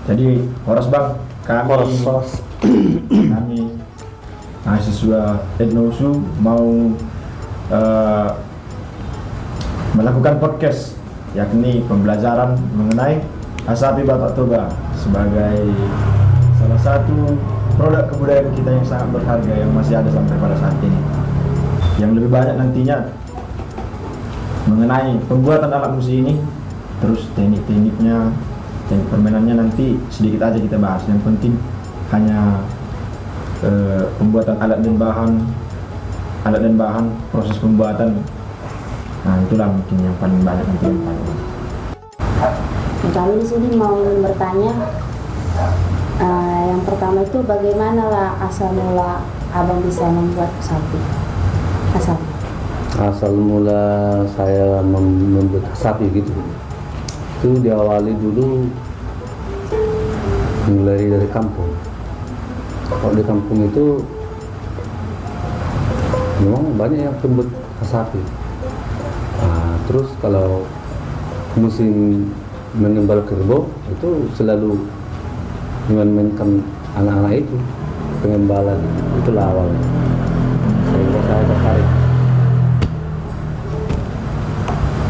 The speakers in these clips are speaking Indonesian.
Jadi horos bang, kami mahasiswa Etnosu mau melakukan podcast, yakni pembelajaran mengenai Hasapi Batak Toba sebagai salah satu produk kebudayaan kita yang sangat berharga yang masih ada sampai pada saat ini. Yang lebih banyak nantinya mengenai pembuatan alat musik ini, terus teknik-tekniknya, teknik permainannya nanti sedikit aja kita bahas. Yang penting hanya pembuatan alat dan bahan, proses pembuatan. Nah itulah mungkin yang paling banyak nanti yang paling. Kami di sini mau bertanya, yang pertama itu bagaimana lah asal mula abang bisa membuat sapi? Asal mula saya membuat sapi gitu, itu diawali dulu mulai dari kampung. Kalau di kampung itu memang banyak yang pembuat sapi. Nah, terus kalau musim mengembal kerbau itu selalu memainkan anak-anak itu pengembalan, itulah awalnya sehingga saya tertarik.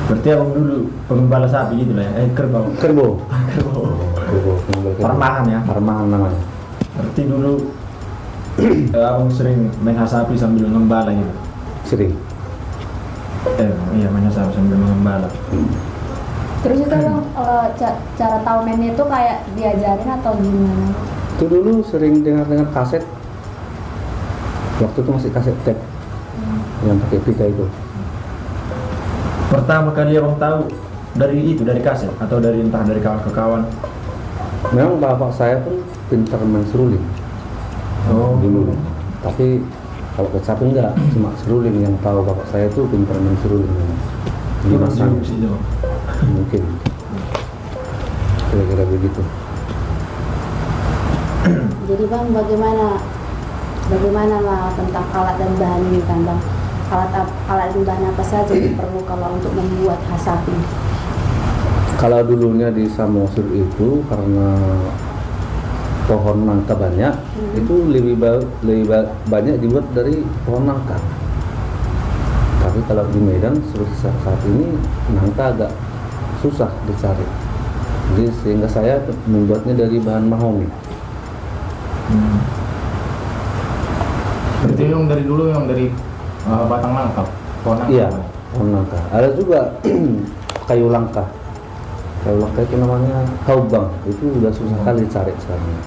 Berarti abang dulu pengembala sapi gitu lah ya? Kerbau. Kerbau. Permahan ya? Permahan namanya. Berarti dulu abang sering main sapi sambil mengembala gitu? Sering. Iya main sapi sambil mengembala. Terus itu bang, cara tahu mainnya itu kayak diajarin atau gimana? Itu dulu sering dengar kaset. Waktu itu masih kaset tape yang pakai pita itu. Pertama kali abang tahu dari kaset atau entah dari kawan ke kawan? Memang bapak saya pun pintar main seruling. Oh dulu. Tapi kalau ke sapi enggak, cuma seruling yang tahu bapak saya itu pintar main seruling. Mungkin kira-kira begitu. Jadi bang, bagaimana lah tentang alat dan bahan ini kan bang? Alat dan bahan apa saja yang perlu kalau untuk membuat hasapi? Kalau dulunya di Samosir itu karena pohon nangka banyak, itu lebih banyak dibuat dari pohon nangka. Tapi kalau di Medan seperti saat ini nangka agak susah dicari. Jadi sehingga saya membuatnya dari bahan mahoni. Berarti yang dari dulu yang dari batang nangka, pohon nangka. Iya, pohon nangka. Ada juga kayu langka. Kayu langka itu namanya kaubang. Itu udah susah kali cari sekarang.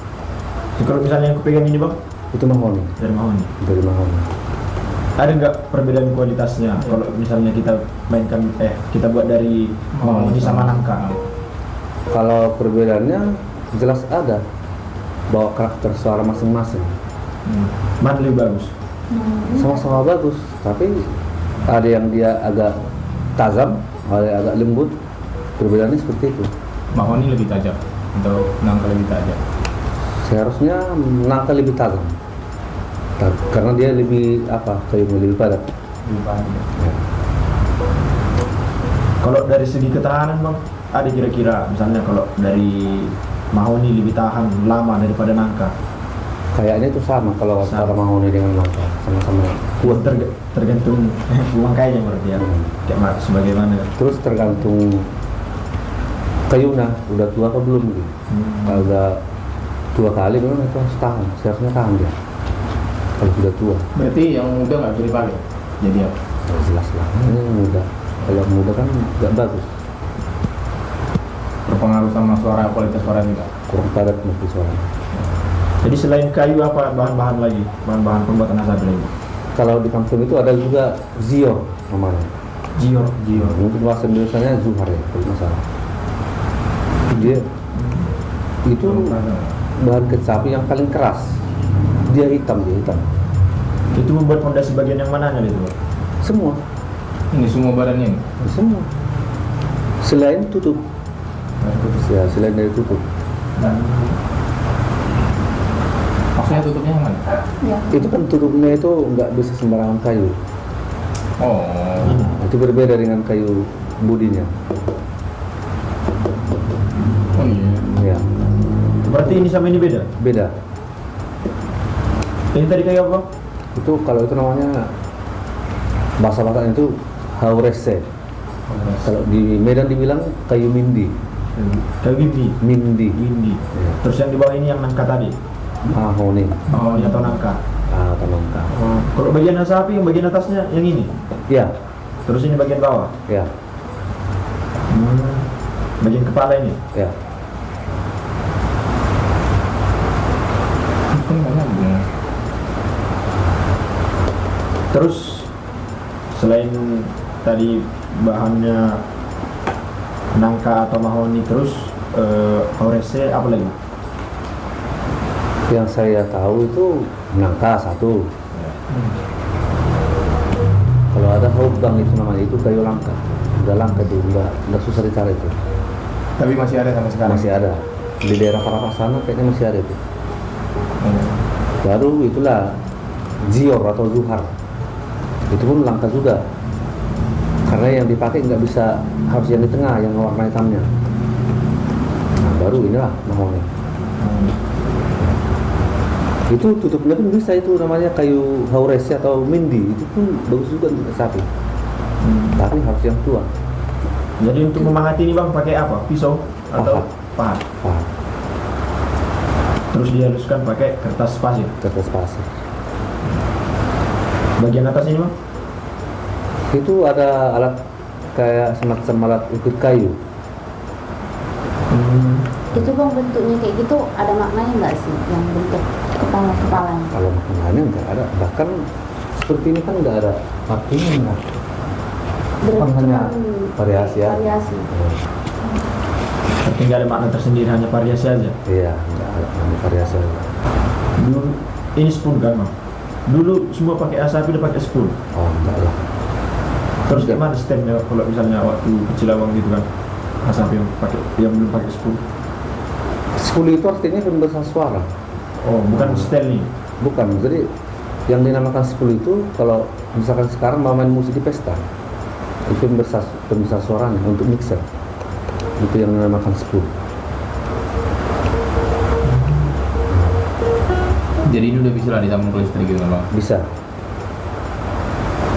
Kalau misalnya yang kupegang ini bang? Itu mahoni. Dari mahoni. Dari mahoni. Ada nggak perbedaan kualitasnya kalau misalnya kita kita buat dari mahoni sama nangka? Kalau perbedaannya jelas ada, bawa karakter suara masing-masing. Mana lebih bagus? Sama-sama bagus, tapi ada yang dia agak tajam, ada yang agak lembut. Perbedaannya seperti itu. Mahoni lebih tajam atau nangka lebih tajam? Seharusnya nangka lebih tajam. Karena dia lebih kayunya lebih padat. Ya. Kalau dari segi ketahanan bang, ada kira-kira misalnya kalau dari mahoni lebih tahan lama daripada nangka? Kayaknya itu sama kalau antara mahoni dengan nangka, sama-sama kuat. Tergantung bangkainya berarti ya. Kayak sebagaimana? Terus tergantung kayunya udah tua apa belum gitu. Kalau udah tua kali memang itu harus tahan, seharusnya tahan dia. Kalau sudah tua. Berarti yang muda nggak bisa dipakai? Jadi apa? Jelas lah, ini muda. Kalau muda kan nggak bagus. Berpengaruh sama suara, kualitas suara juga? Kurang padat mungkin suaranya. Jadi selain kayu apa bahan-bahan lagi? Bahan-bahan pembuatan hasapi lagi? Kalau di kampung itu ada juga zior namanya. Zior. Mungkin bahasa Indonesianya zuhar ya, kalau nggak salah. Dia itu bahan kecapi yang paling keras. Dia hitam. Itu membuat fondasi bagian yang mananya itu? Semua. Ini semua badannya ini? Semua. Selain tutup. Ya, selain dari tutup. Maksudnya tutupnya yang mana? Ya. Itu kan tutupnya itu nggak bisa sembarangan kayu. Oh. Itu berbeda dengan kayu budinya. Oh iya. Ya. Berarti ini sama ini beda? Beda. Ini tadi kayak apa? Itu kalau itu namanya bahasa Batak itu haurese. Kalau di Medan dibilang kayu mindi. Kayak gini. Mindi. Windy. Ya. Terus yang di bawah ini yang nangka tadi? Mahoni. Oh, ini atau nangka. Atau nangka. Oh, kalau bagian sapi yang bagian atasnya yang ini. Ya, Terus ini bagian bawah. ya, Bagian kepala ini. ya. Kan nggak nyambung. Terus selain tadi bahannya nangka atau mahoni, terus haurese apa lagi? Yang saya tahu itu nangka satu. Kalau ada haubang itu namanya, itu kayu langka. Udah langka itu, udah susah dicari itu. Tapi masih ada sampai sekarang. Masih ada. Di daerah Parapat sana kayaknya masih ada itu. Baru itulah zior atau zuhar. Itu pun langka juga. Karena yang dipakai nggak bisa, harus yang di tengah, yang warna hitamnya. Nah, baru inilah mahoni. Itu tutupnya pun bisa, itu namanya kayu hauresi atau mindi. Itu pun bagus juga untuk sapi. Tapi harus yang tua. Jadi untuk memahati ini bang pakai apa? Pisau atau pahat? Pahat. Terus dihaluskan pakai kertas pasir. Kertas pasir. Bagian atas ini bang? Itu ada alat kayak semacam alat ukir kayu. Itu bang bentuknya kayak gitu ada maknanya nggak sih yang bentuk kepalanya? Kalau maknanya nggak ada. Bahkan seperti ini kan nggak ada artinya. Nggak. Berarti hanya cuman variasi ya. variasi. Tapi nggak ada makna tersendiri, hanya variasi aja. Iya, nggak ada variasi. Dulu ini spoon kan bang? Dulu semua pakai asapi, udah pakai spoon. Oh, enggak lah. Terus gimana stemnya kalau misalnya waktu kecil abang gitu kan? Asapi yang belum pakai spoon. Spoon itu artinya pembesar suara. Oh, bukan stem nih. Bukan, jadi yang dinamakan spoon itu kalau misalkan sekarang mau main musik di pesta, itu pembesar suaranya untuk mixer. Itu yang dinamakan spoon. Jadi ini udah bisa lah disambung ke listrik gitu bang. Bisa.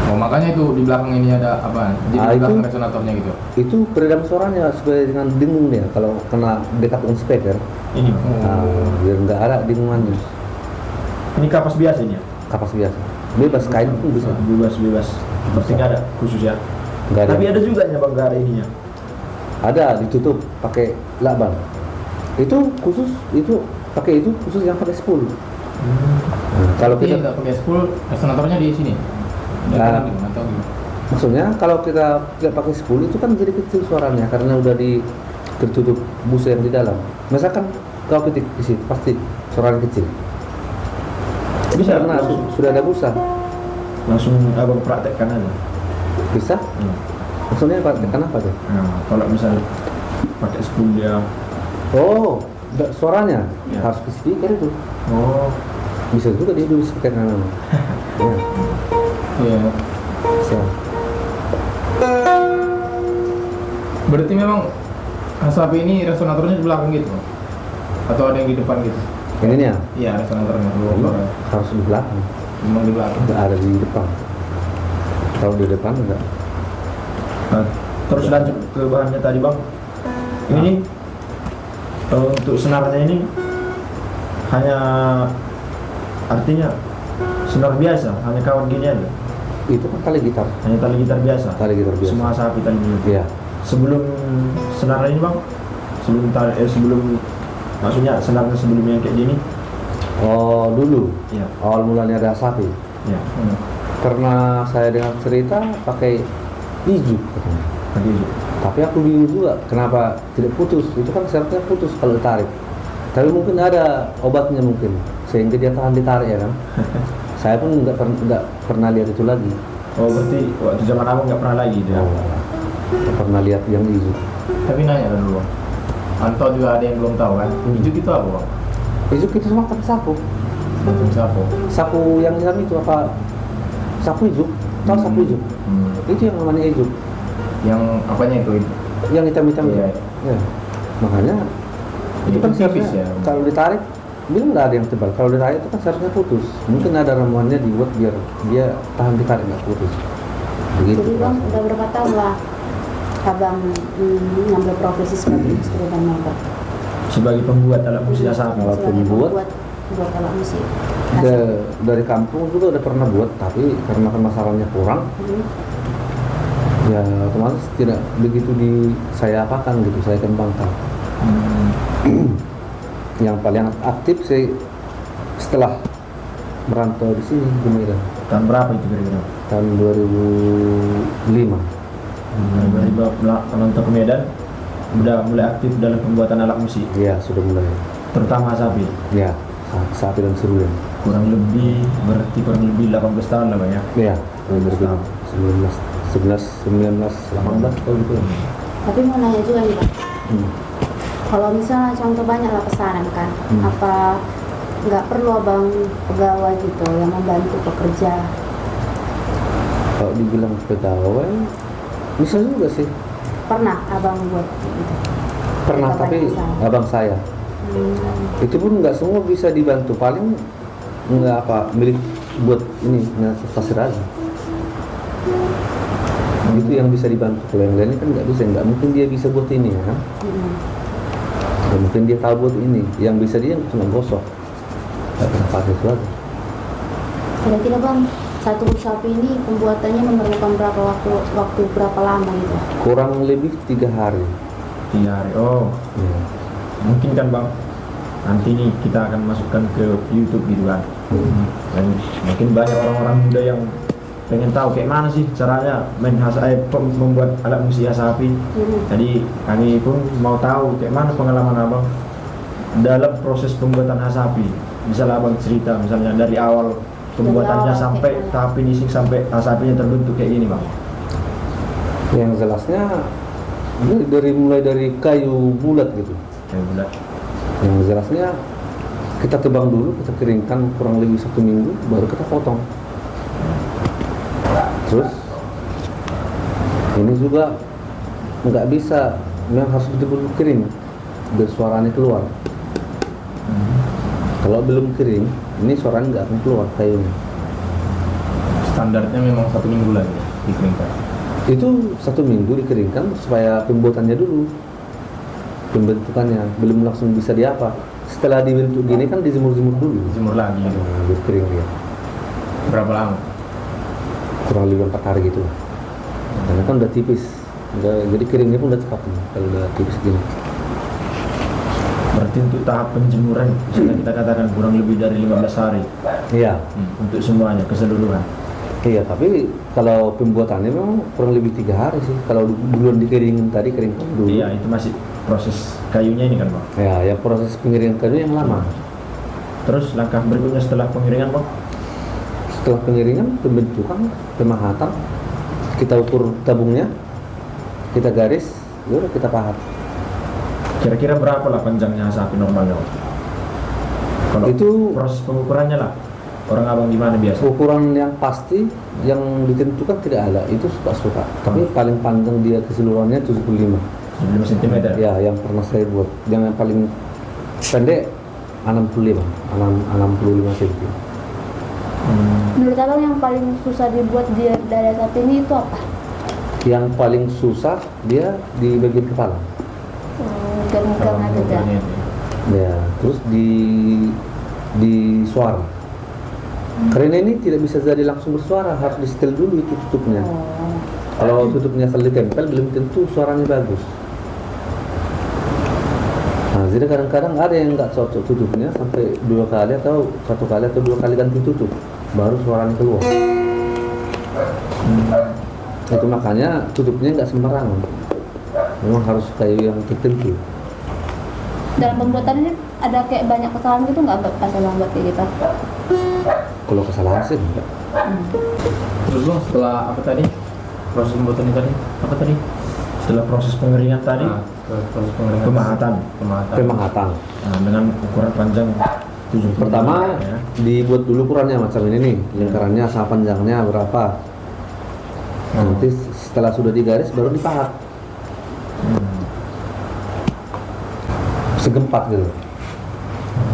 Oh makanya itu di belakang ini ada apa? Jadi di belakang itu resonatornya gitu. Itu peredam suaranya supaya dengan dengungnya kalau kena dekat dengan speaker, Ini bang. biar nggak ada dengungannya. Ini kapas biasa ini ya? Kapas biasa. Bebas kain pun bisa. Bebas. Berarti nggak ada khusus ya? Nggak ada. Tapi ada juga ya bang, nggak ada ininya. Ada ditutup pakai lakban. Itu khusus, itu pakai itu khusus yang pakai spool. Kalau Tapi kita nggak pakai spool, resonatornya di sini. Di Nah. kanan gitu, atau gimana? maksudnya kalau kita tidak pakai spool itu kan jadi kecil suaranya karena udah tertutup busa yang di dalam. Misalkan kau ketik di situ pasti suaranya kecil. Bisa Karena sudah ada busa. langsung abang praktekkan aja. Bisa? Maksudnya tekan apa tuh? Nah, kalau misalnya pakai spoon dia. Oh, suaranya Ya. harus ke speaker itu. Oh, Bisa juga dia di speaker kanan. Ya, Iya. bisa. Berarti memang sapi ini resonatornya di belakang gitu, Bang? Atau ada yang di depan gitu? Yang ini ya Iya resonatornya dua orang. harus di belakang, Memang di belakang. nggak ada di depan. Kalau di depan enggak. nah, terus lanjut ke bahannya tadi bang. Ini untuk senarnya ini hanya artinya senar biasa, hanya kawat gini aja. Itu kan tali gitar. Hanya tali gitar biasa. Tali gitar biasa. Semua sapi tali gitar. Iya. Sebelum senar ini bang, sebelum maksudnya senarnya sebelum yang kayak gini. Oh, dulu Iya. awal mulanya ada sapi. Iya. Karena saya dengar cerita pakai ijuk katanya. Pakai itu. Tapi aku bingung juga kenapa tidak putus. Itu kan syaratnya putus kalau ditarik. Tapi mungkin ada obatnya mungkin sehingga dia tahan ditarik ya kan. Saya pun nggak pernah lihat itu lagi. Oh berarti waktu zaman abang nggak pernah lagi dia. Nggak pernah lihat yang ijuk. Tapi nanya kan dulu, Bang. Atau juga ada yang belum tahu kan? Ijuk itu apa bang? Ijuk itu semacam sapu. Macam sapu. Sapu yang hitam itu apa? Sapu ijuk. Tahu sapu ijuk? Itu yang namanya ijuk. Yang apanya itu? Yang hitam-hitam Iya. itu. Ya. Makanya Itu kan tipis seharusnya ya. kalau ditarik, bilang nggak ada yang tebal. Kalau ditarik itu kan seharusnya putus. Mungkin ada ramuannya dibuat biar dia tahan ditarik nggak putus. Begitu. Jadi bang, udah berapa tahun lah abang ngambil profesi sebagai instrumen maker? Sebagai pembuat alat musik Hasapi. Kalau Sebagai pembuat, buat alat musik. dari kampung juga udah pernah buat, tapi karena pemasarannya kurang, ya otomatis tidak begitu saya apakan gitu, saya kembangkan. Yang paling aktif saya setelah merantau di sini di Medan Tahun berapa itu kira-kira? tahun 2005. Menonton ke Medan, udah mulai aktif dalam pembuatan alat musik, Ya sudah mulai. terutama Hasapi. Ya sapi dan seruling. Kurang lebih 18 tahun lah bang ya. Ya 2019, 18 tahun itu. Tapi mau nanya juga nih Pak, kalau misalnya contoh banyak lah pesanan kan, apa nggak perlu abang pegawai gitu yang membantu pekerja? Kalau dibilang pegawai, bisa juga sih. Pernah abang buat gitu? Pernah, Ketika tapi banyak pesanan. abang saya. Itu pun nggak semua bisa dibantu, paling nggak apa milik buat ini pasir aja. Itu yang bisa dibantu. Kalau yang lainnya kan nggak mungkin dia bisa buat ini ya kan. Nggak mungkin dia tahu buat ini. Yang bisa dia cuma gosok, nggak pernah pakai itu aja. Kira-kira bang, satu Hasapi ini pembuatannya memerlukan berapa waktu berapa lama gitu? Kurang lebih 3 hari. 3 hari. Oh, Ya. mungkin kan bang, nanti nih kita akan masukkan ke YouTube gitu kan. Dan mungkin banyak orang-orang muda yang pengen tahu kayak mana sih caranya membuat alat musik Hasapi. Jadi kami pun mau tahu kayak mana pengalaman abang dalam proses pembuatan Hasapi. Misalnya abang cerita misalnya dari awal pembuatannya Dari awal, sampai kayak tahap finishing sampai Hasapinya terbentuk kayak gini bang. Yang jelasnya mulai dari kayu bulat gitu. Kayak bulat. Yang jelasnya kita tebang dulu, kita keringkan kurang lebih 1 minggu, baru kita potong. Terus ini juga nggak bisa, memang harus betul-betul kering biar suaranya keluar. Kalau belum kering, ini suaranya nggak akan keluar kayunya. Standarnya memang 1 minggu lagi dikeringkan. Itu 1 minggu dikeringkan supaya pembuatannya dulu, pembentukannya belum langsung bisa diapa. Setelah dibentuk gini kan dijemur-jemur dulu. Jemur lagi gitu. Nah, biar kering dia. Berapa lama? Kurang lebih 4 hari gitu. Karena kan udah tipis, jadi keringnya pun udah cepat nih, kalau udah tipis gini. Berarti untuk tahap penjemuran misalnya kita katakan kurang lebih dari 15 hari Iya, untuk semuanya keseluruhan. iya. Tapi kalau pembuatannya memang kurang lebih 3 hari sih. Kalau duluan dikeringin tadi, keringkan dulu. Iya, itu masih proses kayunya ini kan bang. Ya, yang proses pengeringan kayu yang lama. Terus langkah berikutnya setelah pengeringan bang? Setelah pengeringan, pembentukan, pemahatan, kita ukur tabungnya, kita garis, udah kita pahat. Kira-kira berapa lah panjangnya Hasapi normalnya bang? Kalau Itu- proses pengukurannya lah, orang abang gimana biasa? Ukuran yang pasti, yang ditentukan tidak ada, itu suka-suka. Tapi paling panjang dia keseluruhannya 75. 75 cm. Ya, yang pernah saya buat. Yang paling pendek 65 cm. Menurut abang yang paling susah dibuat dari Hasapi ini itu apa? Yang paling susah dia di bagian kepala. Gang-gang ada dah. Ya, terus di suara. Karena ini tidak bisa jadi langsung bersuara, harus di setel dulu itu tutupnya. Kalau tutupnya selalu ditempel, belum tentu suaranya bagus. Nah, jadi kadang-kadang ada yang nggak cocok tutupnya sampai 2 kali atau 1 kali atau 2 kali ganti tutup, baru suaranya keluar. Itu makanya tutupnya nggak sembarangan. Memang harus kayu yang tertentu. Dalam pembuatan ini ada kayak banyak kesalahan gitu nggak pas abang buat kayak gitu? Kalau kesalahan sih enggak. Terus bang, setelah apa tadi? Proses pembuatan tadi? Apa tadi? Setelah proses pengeringan tadi, Nah, proses pengeringan. pemahatan. Pemahatan. Nah, dengan ukuran panjang 70. Pertama ya. dibuat dulu ukurannya macam ini nih, lingkarannya sama panjangnya berapa. Nanti setelah sudah digaris baru dipahat. segempat gitu.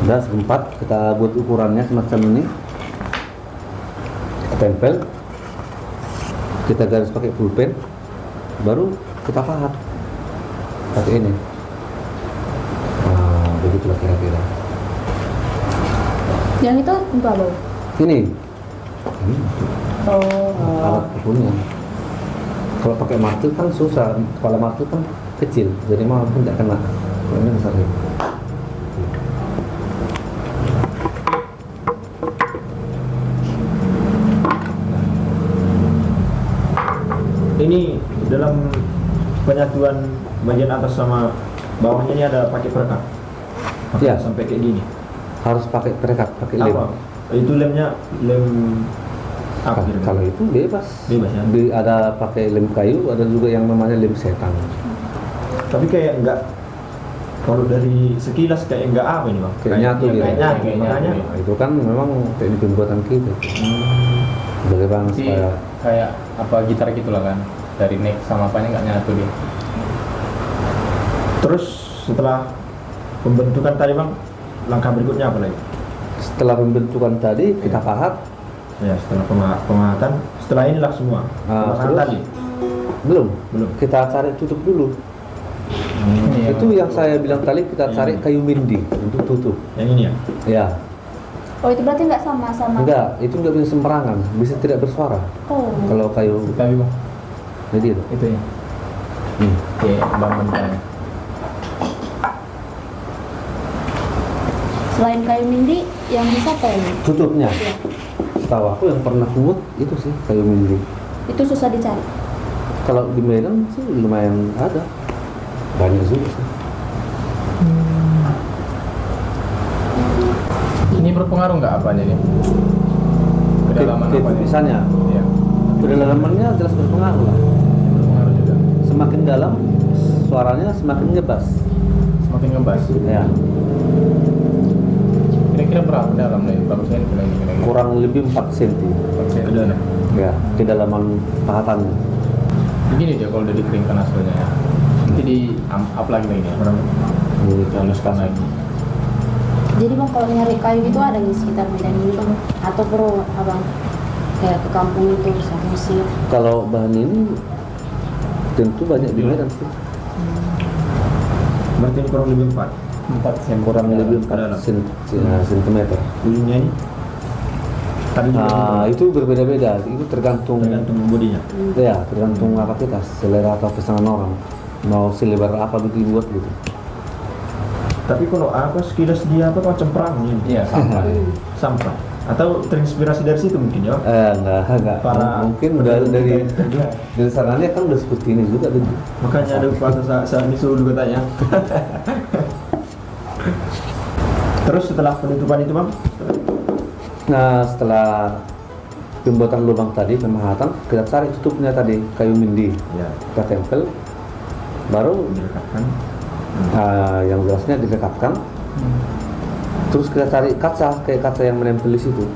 Udah segempat, kita buat ukurannya semacam ini, kita tempel, kita garis pakai pulpen, baru kita pahat pakai ini. Nah, begitulah kira-kira. Yang itu untuk apa? Ini Oh. alat pukulnya. Kalau pakai martil kan susah, kepala martil kan kecil, jadi mau pun tidak kena. Kalau ini besar ini. Ini dalam penyatuan bagian atas sama bawahnya ini ada pakai perekat. Iya. Sampai kayak gini. Harus pakai perekat, pakai lem. Apa? Itu lemnya lem apa? kira-kira? Kalau itu bebas. Bebas ya. Ada pakai lem kayu, ada juga yang namanya lem setan. Tapi kayak enggak, kalau dari sekilas kayak enggak apa ini bang? Kayak nyatu gitu. Kayak nyatu, Kayak makanya. nyatu. Nah, itu kan memang teknik pembuatan kita. Bagaimana Jadi supaya kayak apa gitar gitulah kan, dari neck sama apanya nggak nyatu dia. Terus setelah pembentukan tadi bang, langkah berikutnya apa lagi? setelah pembentukan tadi kita pahat. Ya setelah pemahatan, setelah inilah semua. Nah, Pemasangan terus? tadi. Belum, Belum. kita cari tutup dulu. Ini Itu yang saya bilang tadi, kita cari kayu mindi untuk tutup. Yang ini ya. Ya, Oh, itu berarti nggak sama-sama. enggak, itu enggak bisa sembarangan, bisa tidak bersuara. Oh. Kalau kayu tapi bang, jadi itu. itu ya. Hmm. Kayak bang mentanya. Selain kayu mindi, yang bisa apa ini? Tutupnya. Ya. Setahu aku yang pernah pungut itu sih kayu mindi. Itu susah dicari. Kalau di Medan sih lumayan ada, banyak juga sih. Ini berpengaruh nggak apanya nih? Kedalaman Ke apanya? misalnya, Iya. kedalamannya jelas berpengaruh lah. Berpengaruh juga. Semakin dalam, suaranya semakin ngebas. Semakin ngebas. Ya, Kira-kira berapa dalam nih? Berapa senti lagi kira-kira? kurang lebih 4 cm. Ke dalam. Ya, kedalaman pahatannya. Begini dia kalau udah dikeringkan hasilnya ya. Nanti di up lagi nih ya. Ini Haluskan lagi. Jadi bang, kalau nyari kayu itu ada di sekitar Medan ini bang? Atau perlu abang kayak ke kampung itu bisa musik? kalau bahan ini tentu banyak di Medan sih. Berarti ini kurang lebih 4. 4 cm. Kurang lebih dalam. 4 sentimeter. Ujungnya ini. Tadi juga Nah, itu berbeda-beda. Itu tergantung, tergantung bodinya. ya, tergantung apa kita, selera atau pesanan orang. Mau selebar apa begitu buat gitu. Tapi kalau apa sekilas dia apa macam perang ini. Iya, sama. Sampah. Atau terinspirasi dari situ mungkin ya. Enggak. Para Mungkin dari sananya kan udah seperti ini juga gitu. Makanya ada upaya saat disuruh juga tanya. Terus setelah penutupan itu bang, Nah, setelah pembuatan lubang tadi, pemahatan, kita cari tutupnya tadi, kayu mindi. ya Kita tempel, baru direkatkan. yang jelasnya direkatkan. Terus kita cari kaca, kayak kaca yang menempel di situ.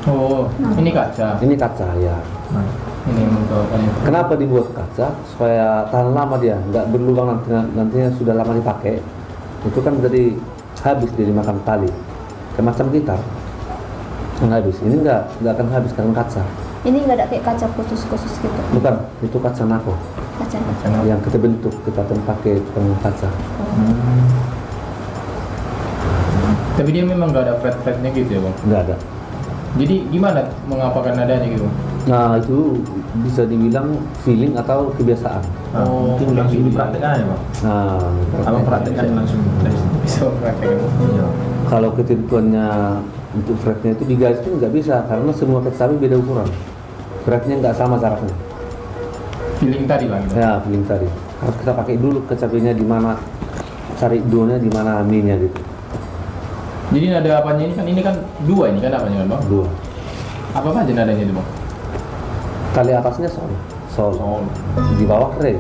Oh, ini kaca. Ini kaca ya. Nah, Ini untuk apa nih? Kenapa dibuat kaca? Supaya tahan lama dia, nggak berlubang nantinya sudah lama dipakai. Itu kan jadi habis dia dimakan tali. Kayak macam gitar, yang habis. Ini nggak akan habis karena kaca. Ini nggak ada kayak kaca khusus-khusus gitu? Bukan, itu kaca nako Kaca. Kaca. yang kita bentuk, kita akan pakai tukang kaca. Tapi dia memang nggak ada fret-fretnya gitu ya bang. Nggak ada. Jadi gimana mengapakan nadanya gitu? Nah, itu bisa dibilang feeling atau kebiasaan. nah, Oh, mungkin langsung jadi- dipraktekkan ya bang. Nah, Abang praktekkan langsung dari situ. Bisa praktekkan. Iya. kalau ketentuannya untuk fretnya itu digaris pun nggak bisa karena semua kecapi beda ukuran. Fretnya nggak sama caranya. Feeling tadi lah gitu. Ya, feeling tadi. Harus kita pakai dulu kecapinya di mana, cari do-nya di mana, mi-nya gitu. Jadi nada apanya ini kan dua ini kan apanya kan bang? Dua. Apa aja nadanya itu bang? Kali atasnya sol, sol. Sol. Di bawah re.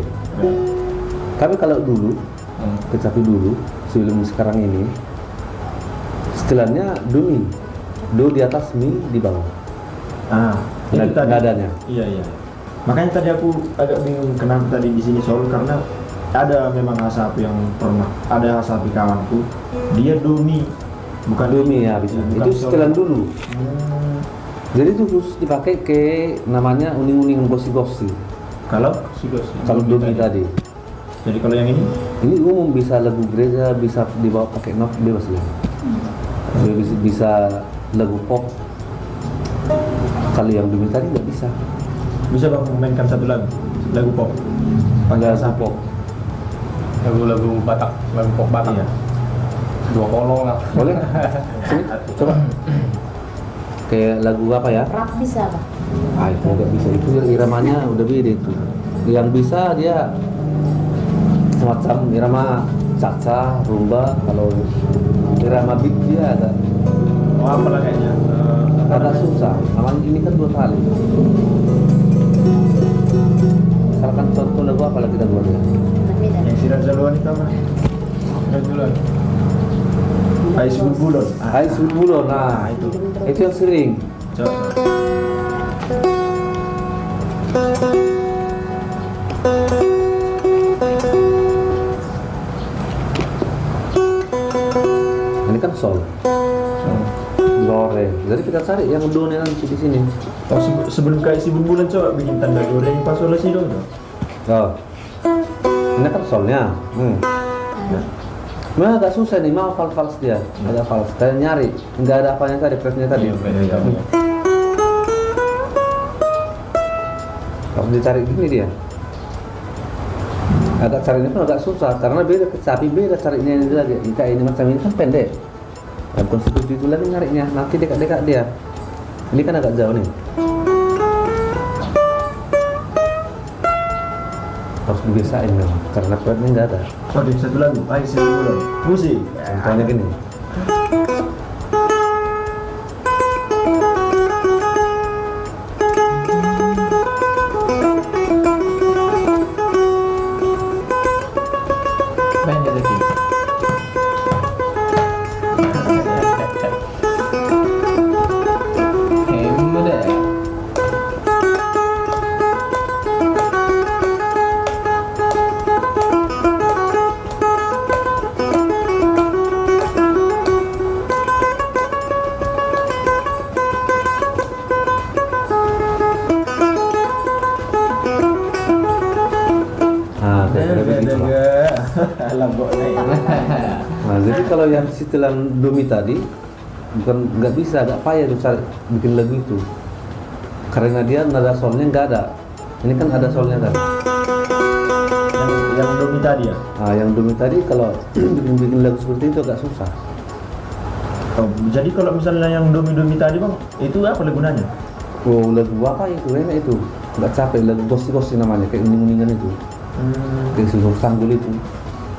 Tapi kalau dulu, Hmm. kecapi dulu sebelum sekarang ini, setelannya do mi, do di atas, mi di bawah. Ah, itu tadi. Nadanya. Iya iya. Makanya tadi aku agak bingung kenapa tadi di sini sol karena Ada memang asapi yang pernah, ada asapi kawanku, dia domi, bukan Domi ya bisa. bukan Itu sol. setelan dulu. Hmm, Jadi itu khusus dipakai ke namanya uning-uning gosi-gosi. kalau Kalau domi tadi. jadi kalau yang ini Umum bisa lagu gereja, bisa dibawa pakai not bebas ya. Bisa lagu pop. Kalau yang domi tadi nggak bisa. bisa bang memainkan satu lagu pop pakai Lagu asapi. pop. Lagu Batak, lagu pop Batak. Iya. Dua kolong lah. Boleh? Sini, coba. Kayak lagu apa ya? Rap bisa Pak? Itu nggak bisa. Itu iramanya udah beda itu. Yang bisa dia semacam irama caca, rumba. Kalau irama beat dia Oh apalah kayaknya agak susah. Namanya ini kan 2 kali. Misalkan contoh lagu apa lagi kita buat ya? Beda. yang sirat jaluan itu apa? Ais Bulbulon. Hai Sulbulo, nah itu yang sering. Coba. Ini kan sol, do re. Jadi kita cari yang donya nanti di sini. Oh, sebelum ke isi Bulbulon coba bikin tanda do re mi fa sol la si do. Oh, ini kan solnya. Ya. Memang agak susah nih, mau fals dia, agak fals. Kayak nyari, nggak ada apanya tadi, pressnya tadi. Iya. Harus dicari gini dia. Agak carinya pun agak susah karena beda, tapi beda carinya ini lagi. Jika ini macam ini kan pendek. Dan konstitusi itu lagi nyarinya, nanti dekat-dekat dia. Ini kan agak jauh nih. Harus dibiasain memang, karena pressnya nggak ada. Oke, satu lagu. Ais Bulbulon. Musik. Contohnya gini. Banyak lagi. Mudah. Nah, kira-kira begitu lah. Lambok naik. Nah, jadi kalau yang setelan domi tadi bukan nggak bisa, agak payah tuh cari bikin lagu itu karena dia nada solnya nggak ada. Ini kan ada solnya kan. Yang domi tadi ya. Nah, yang domi tadi kalau bikin lagu seperti itu agak susah. Oh, jadi kalau misalnya yang domi tadi bang, itu apa gunanya? Oh, lagu apa itu? Enak itu. Nggak capek, lagu gosi-gosi namanya, kayak uning-uningan itu. Kayak Sulur Sanggul itu.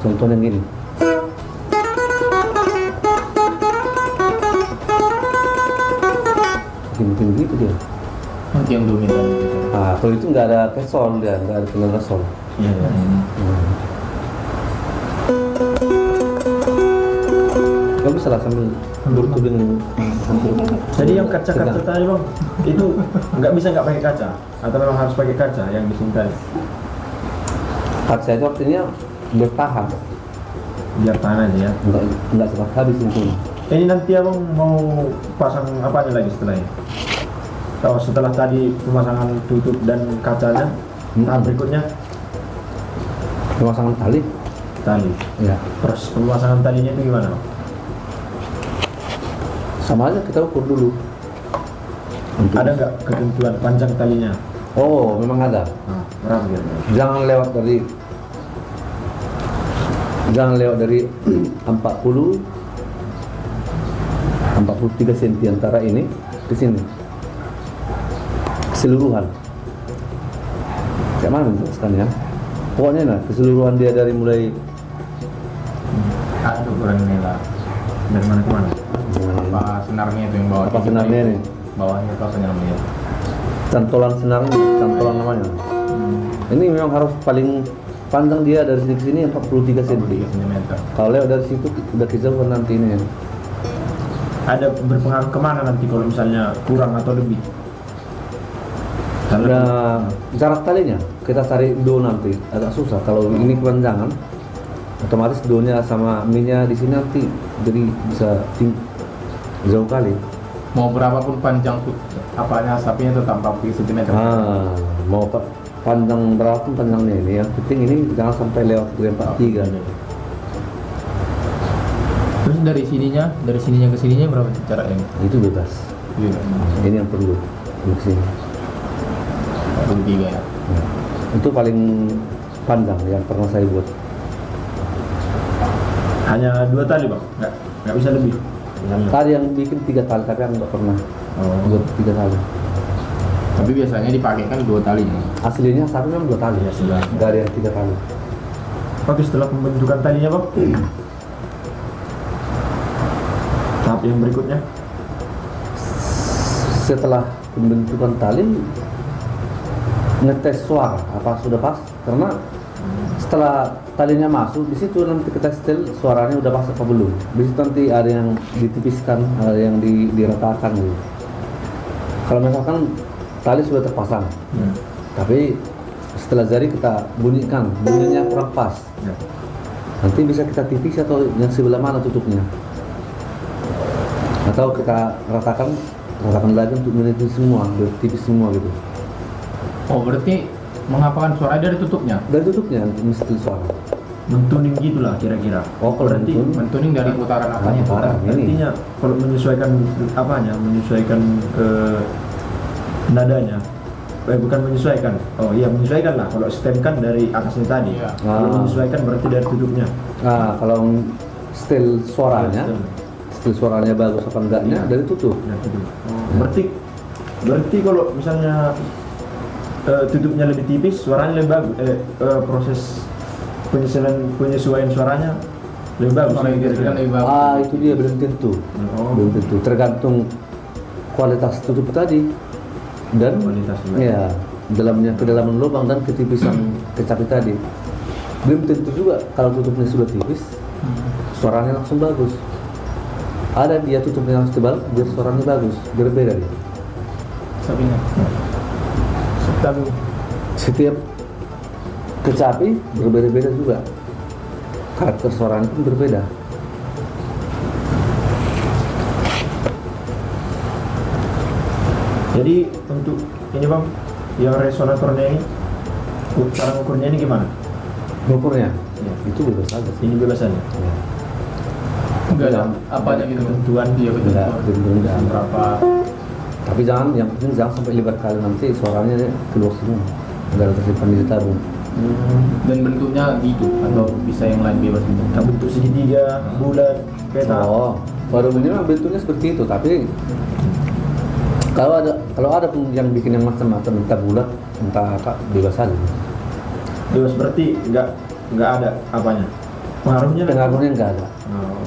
Contohnya gini. Bikin gitu dia. Yang dominan gitu. Nah, kalau itu nggak ada kesol dia, nggak ada penanda sol. Iya. Gak bisa lah sambil bertuding. Jadi yang kaca-kaca tadi bang, itu nggak pakai kaca atau memang harus pakai kaca yang di sini tadi? Kaca itu artinya bertahan, Biar tahan aja ya. nggak cepat habis itu. Ini nanti abang mau pasang apanya lagi setelahnya? Oh, setelah tadi pemasangan tutup dan kacanya, tahap berikutnya Pemasangan tali. tali. Ya. Terus pemasangan talinya itu gimana bang? Sama aja kita ukur dulu. Ada nggak ketentuan panjang talinya? Oh, memang ada. Berapa gitu? Jangan lewat dari 43 cm antara ini ke sini. Keseluruhan. Kayak mana menjelaskan ya? Pokoknya nah, keseluruhan dia dari mulai Ada ukuran ini lah. Dari mana ke mana? Apa senarnya itu yang bawah? apa senarnya nih? Bawahnya itu apa senarnya? Cantolan senarnya, cantolan namanya. Ini memang harus paling panjang dia dari sini ke sini 43 cm. 3 cm. Kalau lewat dari situ udah kejauhan nanti ini. Ada berpengaruh kemana nanti kalau misalnya kurang atau lebih? Nah, jarak talinya kita cari do nanti agak susah. Kalau ini kepanjangan, otomatis do-nya sama min-nya di sini nanti jadi bisa jauh kali. Mau berapapun panjang apanya sapinya tetap 40 cm. Mau panjang berapapun panjangnya ini, yang penting ini jangan sampai lewat dari 43. Terus dari sininya ke sininya berapa jarak ini? Itu bebas. Iya. Ini yang perlu di sini. 43 ya. Ya. Itu paling panjang yang pernah saya buat. Hanya 2 tali bang, nggak bisa lebih. Tadi yang bikin 3 tali, tapi aku nggak pernah buat 3 tali. Tapi biasanya dipakai kan 2 tali. Aslinya sapi memang 2 tali, Ya, sudah. nggak ada yang 3 tali. Oke, setelah pembentukan talinya bang, tahap yang berikutnya. Setelah pembentukan tali, ngetes suara apa sudah pas, karena setelah talinya masuk di situ nanti kita setel suaranya udah pas apa belum. Di situ nanti ada yang ditipiskan, ada yang diratakan gitu. Kalau misalkan tali sudah terpasang, tapi setelah jari kita bunyikan, bunyinya kurang pas, nanti bisa kita tipis atau yang sebelah mana tutupnya, atau kita ratakan lagi untuk menipis semua, tipis semua gitu. Oh, berarti mengapakan suara dari tutupnya? Dan tutupnya mesti suara. Mentuning gitulah kira-kira. Oh, kalau berarti mentuning, Mentuning dari putaran apanya? putaran ini. artinya kalau menyesuaikan apanya, menyesuaikan nadanya. Bukan menyesuaikan. Oh iya, menyesuaikan lah. Kalau stem kan dari atasnya tadi. Iya. Kalau menyesuaikan berarti dari tutupnya. Nah, kalau style suaranya, Stem. style suaranya bagus apa enggaknya Iya. dari tutup. Dari tutup. Berarti kalau misalnya tutupnya lebih tipis, suaranya lebih bagus. Proses penyesuaian suaranya lebih bagus. Suara yang dihasilkan lebih bagus. Itu dia belum tentu. Oh. Belum tentu. Tergantung kualitas tutup tadi dan Kualitas juga. ya dalamnya kedalaman lubang dan ketipisan kecapi tadi. Belum tentu juga kalau tutupnya sudah tipis, suaranya langsung bagus. Ada dia tutupnya yang tebal, biar suaranya bagus, berbeda dia. Sapinya. Tapi Setiap kecapi berbeda-beda juga, karakter suaranya pun berbeda. Jadi untuk ini bang, yang resonatornya ini, cara ukurnya ini gimana? Ukurnya Ya. itu bebas aja sih. Ini bebasannya. Ya. enggak ada apanya gitu. Ketentuan. Iya, Enggak, ketentuan. enggak. Berapa? Tapi yang penting jangan sampai lebar kali, nanti suaranya dia keluar semua, nggak ada tersimpan di tabung. Dan bentuknya gitu atau bisa yang lain bebas gitu. Nah, bentuk segitiga, bulat, peta. Baru ini mah bentuknya seperti itu, tapi kalau ada pun yang bikin yang macam-macam, entah bulat, entah apa, bebas aja. Bebas berarti nggak ada apanya. Pengaruhnya. Pengaruhnya nggak ada. Oh.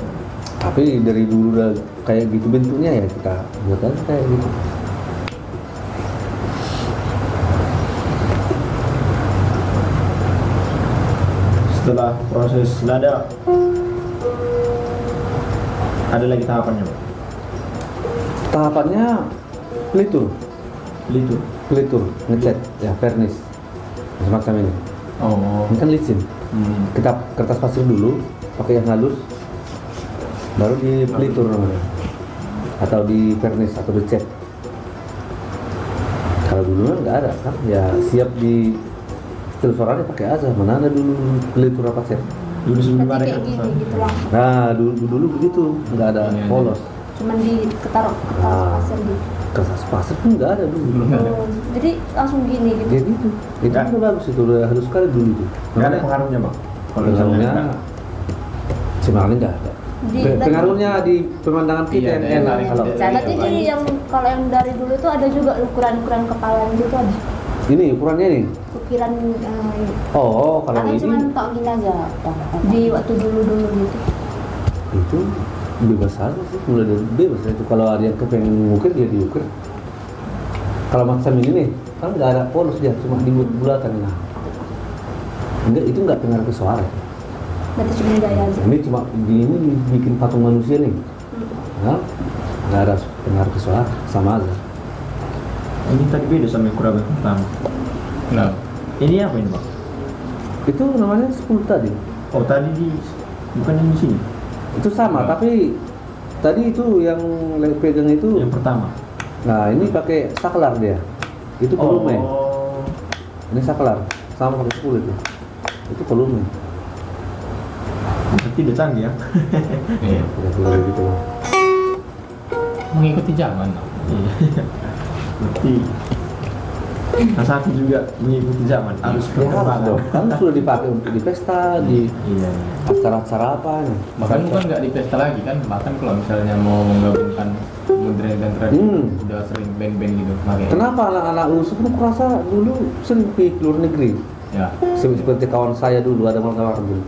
Tapi dari dulu udah kayak gitu bentuknya, ya kita buat aja kayak gitu. Setelah proses nada, ada lagi tahapannya, Pak? Tahapannya pelitur, ngecat, ya vernis, semacam ini. Oh. Ini kan licin. Kita kertas pasir dulu, pakai yang halus, baru di pelitur namanya, atau di vernis atau dicat. Kalau dulu kan nggak ada kan, ya siap di setel suaranya pakai aja. Mana ada dulu pelitur apa cat? Dulu sebelum ada Berarti kayak gini gitu langsung. Nah dulu begitu, nggak ada Ini aja. polos. Cuman ditaruh kertas pasir gitu. Kertas pasir pun nggak ada dulu. Belum ada. Oh, jadi langsung gini gitu. Jadi itu Nggak. udah bagus, itu udah halus sekali dulu itu. nggak ada pengaruhnya, Bang. Kalau Pengaruhnya misalnya sebenarnya nggak ada. Pengaruhnya di pemandangan kita Iya, yang iya, enak. iya. Kalau Berarti jadi yang kalau yang dari dulu itu ada juga ukuran-ukuran kepala gitu ada. ini ukurannya nih. Ukiran Oh, kalau karena ini cuma tok gini aja di waktu dulu gitu. itu bebas aja sih, mulai dari bebas itu. Kalau ada yang kepengen mengukir dia diukir. Kalau macam ini nih kan nggak ada polos, dia cuma dibuat bulatan. Nah, itu nggak pengaruh ke suara. Berarti cuma gaya aja. Ini cuma ini bikin patung manusia nih. Nah, nggak ada pengaruh ke suara, sama aja. Ini tadi beda sama yang kurang pertama. Nah, Ini apa ini bang? Itu namanya 10 tadi. Oh tadi bukan yang di sini. Itu sama, Nah. tapi tadi itu yang pegang itu. Yang pertama. Nah, ini pakai saklar dia. Itu volume. Oh. Ini saklar, sama pakai 10 itu. Itu volume. Berarti udah canggih ya. iya. Udah boleh gitu. Mengikuti zaman. Iya. Berarti Hasapi juga mengikuti zaman. Harus Ya harus dong. Kan sudah dipakai untuk di pesta, di Iya. acara-acara apa nih. Bahkan bukan nggak di pesta lagi kan, bahkan kalau misalnya mau menggabungkan modern dan tradisi udah sering band-band gitu pakai. Kenapa anak-anak lu sebelum kurasa dulu sering pergi ke luar negeri? Ya. Seperti kawan saya dulu ada kawan dulu.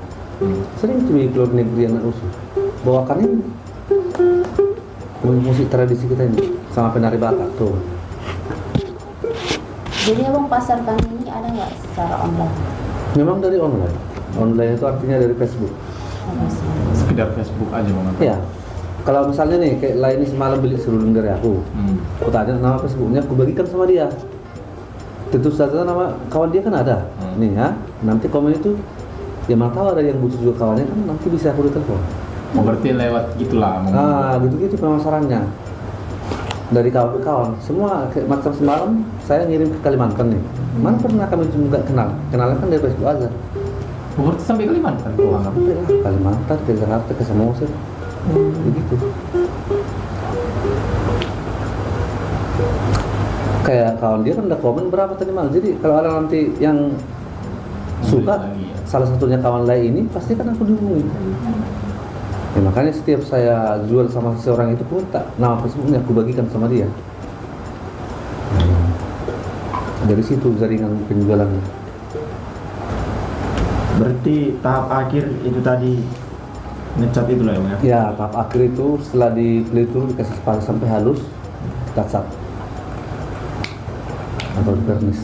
Sering pergi ke luar negeri anak usul. Bawakan ini musik tradisi kita ini sama penari Batak tuh. Jadi abang pasarkan ini ada nggak secara online? Memang dari online. Online itu artinya dari Facebook. Sekedar Facebook aja bang. Ya. Kalau misalnya nih kayak lain ini semalam beli serudung dari aku. Aku tanya nama Facebooknya, aku bagikan sama dia. Tentu saja nama kawan dia kan ada. Nih ya, nanti komen itu ya mana tahu ada yang butuh juga kawannya kan nanti bisa aku ditelepon. Oh, berarti lewat gitulah. Gitu-gitu pemasarannya. Dari kawan ke kawan, semua kayak macam semalam saya ngirim ke Kalimantan nih. Mana pernah kami juga kenal? Kenalnya kan dari Facebook aja. Oh, berarti sampai Kalimantan tuh anggap. Sampai lah Kalimantan, ke Jakarta, ke Samosir. Begitu. Kayak kawan dia kan udah komen berapa tadi mal. Jadi kalau ada nanti yang suka, Lagi, ya. salah satunya kawan lain ini pasti kan aku dihubungi. Ya, makanya setiap saya jual sama seseorang itu pun tak nama Facebooknya aku bagikan sama dia. Dari situ jaringan penjualannya. Berarti tahap akhir itu tadi ngecat itu lah ya bang ya? Ya, tahap akhir itu setelah dibeli itu dikasih spasi sampai halus, kita cat atau vernis.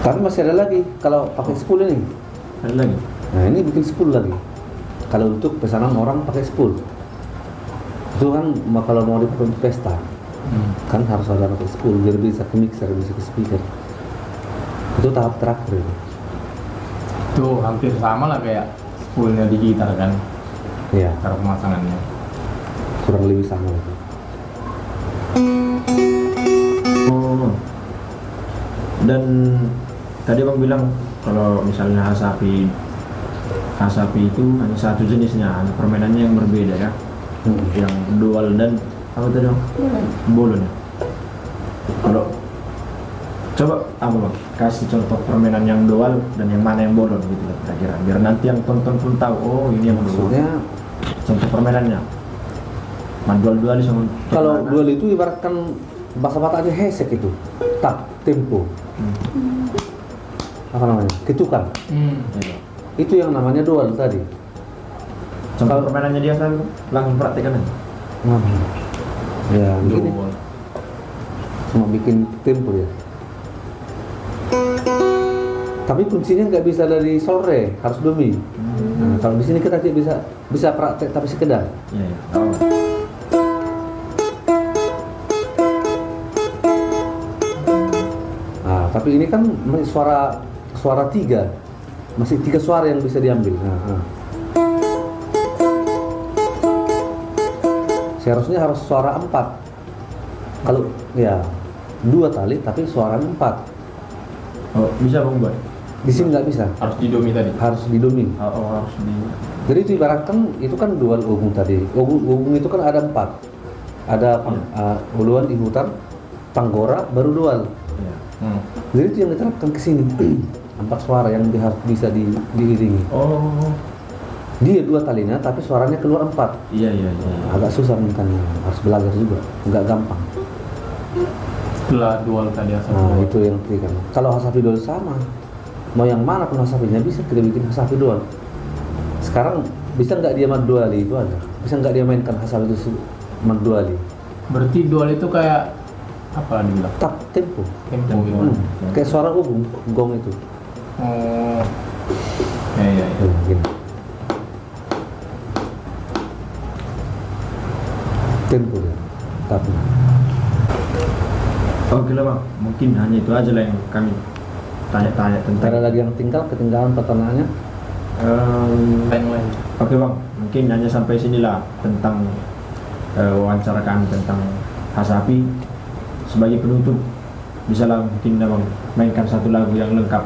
Tapi masih ada lagi kalau pakai 10 ini. Ada lagi? Nah ini bikin 10 lagi. Kalau untuk pesanan orang pakai 10. Itu kan kalau mau dipakai untuk pesta, kan harus ada pakai 10 biar bisa ke mixer, bisa ke speaker. Itu tahap terakhir itu. Itu hampir sama lah kayak spoolnya di gitar kan, Iya, cara pemasangannya. kurang lebih sama itu. Oh. Dan tadi bang bilang kalau misalnya Hasapi itu hanya satu jenisnya, hanya permainannya yang berbeda ya, yang dual dan apa tadi bang? Bolon. Kalau coba apa bang kasih contoh permainan yang dual dan yang mana yang bolon gitu kira-kira, biar nanti yang tonton pun tahu oh ini yang dual. Maksudnya Contoh permainannya, dual sama. kalau duel itu ibaratkan bahasa Batak aja hesek itu, tak tempo, apa namanya, ketukan. Ya, Itu yang namanya duel tadi. contoh Kalau- permainannya dia kan langsung praktekkan aja. Ya, begini. Dual. Cuma bikin tempo ya. Tapi kuncinya nggak bisa dari sore, harus demi. Nah, kalau di sini kita tidak bisa praktek tapi sekedar. Iya, ya. Oh. Nah, tapi ini kan masih suara 3, masih 3 suara yang bisa diambil. Seharusnya harus suara 4. Kalau ya 2 tali tapi suaranya 4. Oh, bisa bang buat. Di sini nggak bisa, Harus didomi tadi. harus didomi. Harus di. Jadi itu ibaratkan itu kan dual ogung tadi. Ogung itu kan ada 4. Ada uluan, ihutan, panggora, baru dual. Ya. Jadi itu yang diterapkan ke sini. 4 suara yang harus bisa diiringi. Oh, Dia 2 talinya tapi suaranya keluar 4. iya. Agak susah kan, harus belajar juga, nggak gampang. Setelah dual tadi asal Nah dual. itu yang penting kan. Kalau hasapi dual sama, mau yang mana pun hasapinya bisa kita bikin hasapi dual. Sekarang bisa nggak dia maduali itu aja? Bisa nggak dia mainkan hasapi itu maduali? Berarti dual itu kayak apa dibilang? Tak tempo. Tempo gitu. Kayak suara gong itu. Oh. Ya. Gini. tempo ya. Tapi Oke lah bang, mungkin hanya itu aja lah yang kami tanya-tanya tentang. ada lagi yang ketinggalan pertanyaannya. Lain-lain. Oke bang, mungkin hanya sampai sinilah tentang wawancara kami tentang Hasapi. Sebagai penutup, bisa lah mungkin abang mainkan satu lagu yang lengkap